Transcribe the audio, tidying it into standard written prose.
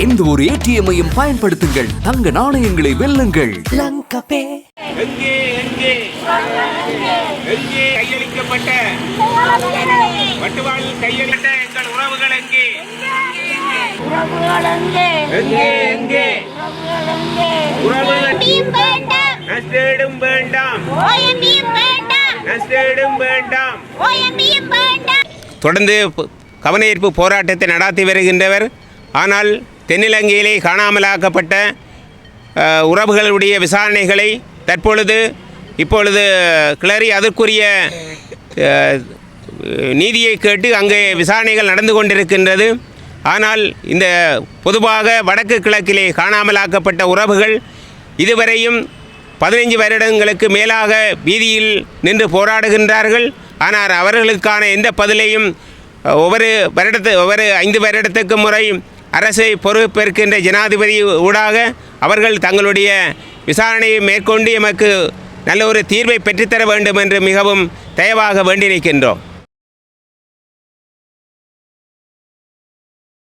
எந்த ஒரு ஏடிஎம்மையும் பயன்படுத்துங்கள், தங்க நாணயங்களை வெல்லுங்கள். எங்கே எங்கே எங்கே கையளிக்கப்பட்ட வட்டுவாளில் கையளித்த எங்கள் உறவுகள் எங்கே எங்கே எங்கே உறவுகள் நஷ்டேடும் வேண்டாம் நஷ்டேடும் வேண்டாம். தொடர்ந்து கவனஈர்ப்பு போராட்டத்தை நடாத்தி வருகின்றவர். ஆனால் தென்னிலங்கையிலே காணாமலாக்கப்பட்ட உறவுகளுடைய விசாரணைகளை இப்பொழுது கிளறி அதற்குரிய நீதியை கேட்டு அங்கே விசாரணைகள் நடந்து கொண்டிருக்கின்றது. ஆனால் இந்த பொதுவாக வடக்கு கிழக்கிலே காணாமலாக்கப்பட்ட உறவுகள் இதுவரையும் 15 வருடங்களுக்கு மேலாக வீதியில் நின்று போராடுகின்றார்கள். ஆனால் அவர்களுக்கான எந்த பதிலையும் ஒவ்வொரு 5 வருடத்துக்கு முறை அரசை பொறுப்பேற்கின்ற ஜனாதிபதி ஊடாக அவர்கள் தங்களுடைய விசாரணையை மேற்கொண்டு எமக்கு நல்ல ஒரு தீர்வை பெற்றுத்தர வேண்டும் என்று மிகவும் தயவாக வேண்டி நிற்கின்றோம்.